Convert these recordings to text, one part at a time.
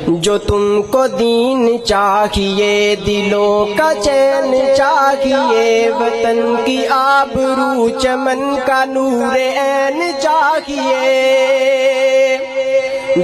جو تم کو دین چاہیے، دلوں کا چین چاہیے، وطن کی آبرو چمن کا نور عین چاہیے۔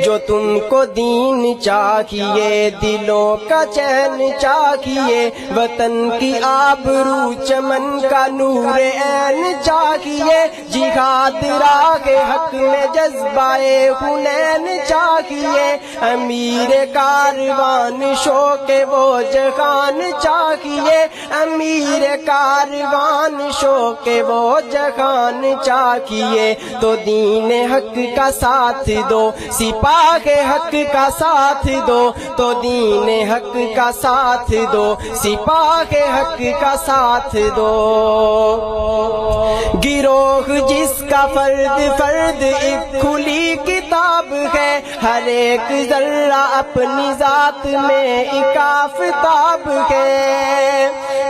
جو تم کو دین چاہیے، دلوں کا چین چاہیے، وطن کی آبرو چمن کا نور عین چاہیے، جہاد راہ حق میں جذبہ حنین چاہیے، امیر کاروان شوق وہ جہان چاہیے، امیر کاروان شوق وہ جہان چاہیے۔ تو دین حق کا ساتھ دو، سپاہ حق کا ساتھ دو، تو دین حق کا ساتھ دو، سپاہ حق کا ساتھ دو۔ گروہ جس کا فرد فرد ایک کھلی کتاب ہے، ہر ایک ذرہ اپنی ذات میں ایک آفتاب ہے۔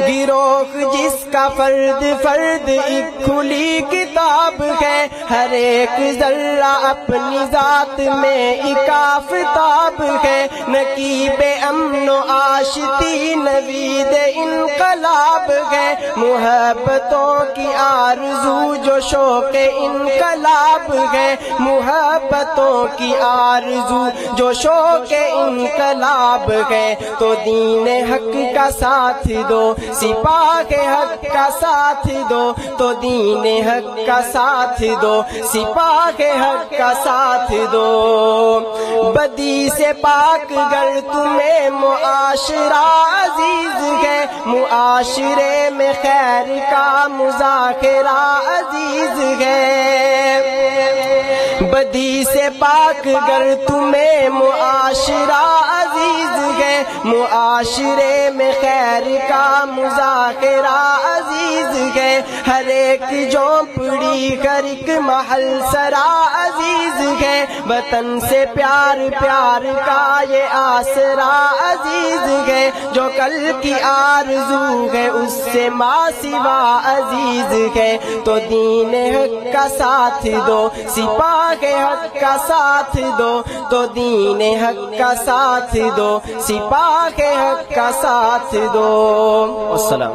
گروہ جس کا فرد فرد ایک کھلی کتاب ہے، ہر ایک ذرہ اپنی ذات میں ایک آفتاب ہے۔ نقیب امن و آشتی نوید انقلاب ہے، محبتوں کی آرزو جو شوق انقلاب ہے، محبتوں کی آرزو جو شوق انقلاب ہے۔ تو دین حق کا ساتھ دو، سپاہ حق کا ساتھ دو، تو دین حق کا ساتھ دو، سپاہ حق کا ساتھ دو۔ بدی سے پاک گر تمہیں معاشرہ عزیز ہے، معاشرے میں خیر کا مذاکرہ عزیز ہے۔ بدی سے پاک گر تمہیں معاشرہ عزیز ہے، معاشرے میں خیر کا مذاکرہ عزیز ہے۔ ہر ایک جھونپڑی ہر ایک محل سرا عزیز ہے، وطن سے پیار پیار کا یہ آسرا عزیز ہے۔ جو کل کی آرزو ہے اس سے ماں سوا عزیز ہے۔ تو دین حق کا ساتھ دو، سپاہ حق کا ساتھ دو، تو دین حق کا ساتھ دو، سپاہ حق کا ساتھ دو۔ السلام۔